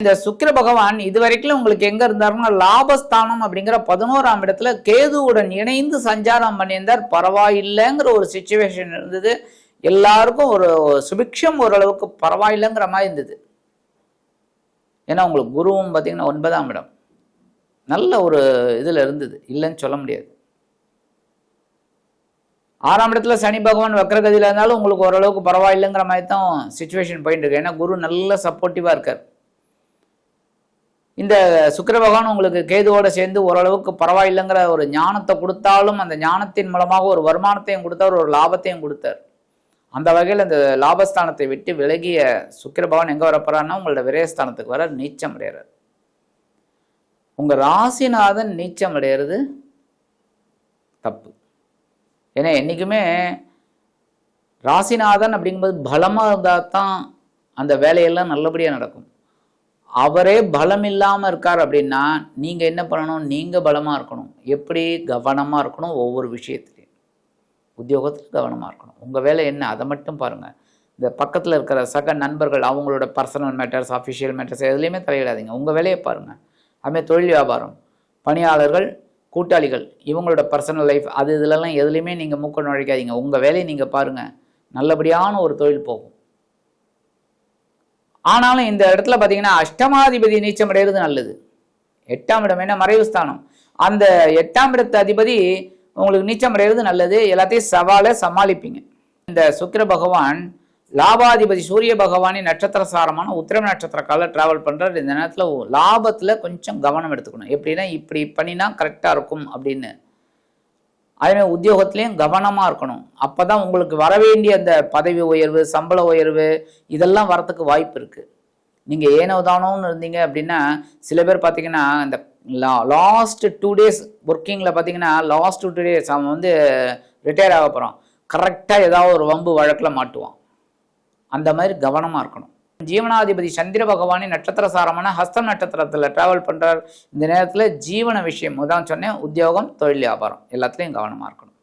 இந்த சுக்கிர பகவான் இதுவரைக்கும் உங்களுக்கு எங்க இருந்தாருன்னா லாபஸ்தானம் அப்படிங்கிற 11ஆம் இடத்துல கேதுவுடன் இணைந்து சஞ்சாரம் பண்ணியிருந்தார். பரவாயில்லைங்கிற ஒரு சிச்சுவேஷன் இருந்தது. எல்லாருக்கும் ஒரு சுபிக்ஷம் ஓரளவுக்கு பரவாயில்லைங்கிற மாதிரி இருந்தது. ஏன்னா உங்களுக்கு குருவும் பார்த்தீங்கன்னா 9ஆம் இடம் நல்ல ஒரு இதில் இருந்தது, இல்லைன்னு சொல்ல முடியாது. 6ஆம் இடத்துல சனி பகவான் வக்ரகதியில் இருந்தாலும் உங்களுக்கு ஓரளவுக்கு பரவாயில்லைங்கிற மாதிரி தான் சிச்சுவேஷன் போயிட்டு இருக்கு. ஏன்னா குரு நல்ல சப்போர்ட்டிவாக இருக்கார். இந்த சுக்கிர பகவான் உங்களுக்கு கேதுவோடு சேர்ந்து ஓரளவுக்கு பரவாயில்லைங்கிற ஒரு ஞானத்தை கொடுத்தாலும் அந்த ஞானத்தின் மூலமாக ஒரு வருமானத்தையும் கொடுத்தார், ஒரு லாபத்தையும் கொடுத்தார். அந்த வகையில் இந்த லாபஸ்தானத்தை விட்டு விலகிய சுக்கிர பகவான் எங்கே வரப்போறாருன்னா உங்களோட விரயஸ்தானத்துக்கு வர நீச்சம் அடைகிறார். உங்கள் ராசிநாதன் நீச்சம் அடைகிறது தப்பு. ஏன்னா என்றைக்குமே ராசிநாதன் அப்படிங்கும்போது பலமாக இருந்தால் தான் அந்த வேலையெல்லாம் நல்லபடியாக நடக்கும். அவரே பலம் இல்லாமல் இருக்கார் அப்படின்னா நீங்கள் என்ன பண்ணணும்? நீங்கள் பலமாக இருக்கணும். எப்படி? கவனமாக இருக்கணும். ஒவ்வொரு விஷயத்துலையும் உத்தியோகத்தில் கவனமாக இருக்கணும். உங்கள் வேலை என்ன அதை மட்டும் பாருங்கள். இந்த பக்கத்தில் இருக்கிற சக நண்பர்கள் அவங்களோட பர்சனல் மேட்டர்ஸ், அஃபிஷியல் மேட்டர்ஸ் எதுலேயுமே தலையிடாதீங்க. உங்கள் வேலையை பாருங்கள். அதுமாதிரி தொழில் வியாபாரம், பணியாளர்கள், கூட்டாளிகள் இவங்களோட பர்சனல் லைஃப் அது இதிலெல்லாம் எதுலேயுமே நீங்கள் மூக்க நுழைக்காதீங்க. உங்கள் வேலையை நீங்கள் பாருங்கள். நல்லபடியான ஒரு தொழில் போகும். ஆனாலும் இந்த இடத்துல பார்த்தீங்கன்னா அஷ்டமாதிபதி நீச்சம் அடைகிறது நல்லது. 8ஆம் இடம் என்ன மறைவு ஸ்தானம். அந்த 8ஆம் இடத்து அதிபதி உங்களுக்கு நீச்சம் அடைகிறது நல்லது. எல்லாத்தையும் சவாலை சமாளிப்பீங்க. இந்த சுக்கிர பகவான் லாபாதிபதி சூரிய பகவானின் நட்சத்திர சாரமான உத்திரம் நட்சத்திர கால டிராவல் பண்ணுறார். இந்த நேரத்தில் லாபத்தில் கொஞ்சம் கவனம் எடுத்துக்கணும். எப்படின்னா இப்படி பண்ணினா கரெக்டாக இருக்கும் அப்படின்னு. அதேமாதிரி உத்தியோகத்துலேயும் கவனமாக இருக்கணும். அப்போ தான் உங்களுக்கு வர வேண்டிய அந்த பதவி உயர்வு, சம்பள உயர்வு இதெல்லாம் வரத்துக்கு வாய்ப்பு இருக்குது. நீங்கள் ஏனோ தானோன்னு இருந்தீங்க அப்படின்னா சில பேர் பார்த்தீங்கன்னா இந்த லாஸ்ட் 2 days ஒர்க்கிங்கில் பார்த்தீங்கன்னா லாஸ்ட் 2 days அவன் வந்து ரிட்டையர் ஆக போகிறான். கரெக்டாக ஏதாவது ஒரு வம்பு வழக்கில் மாட்டுவான். அந்த மாதிரி கவனமாக இருக்கணும். ஜீவனாதிபதி சந்திர பகவானின் நட்சத்திர சாரமான ஹஸ்தம் நட்சத்திரத்தில் டிராவல் பண்ணுறார். இந்த நேரத்தில் ஜீவன விஷயம் தான் சொன்னேன், உத்தியோகம், தொழில், வியாபாரம் எல்லாத்துலேயும் கவனமாக இருக்கணும்.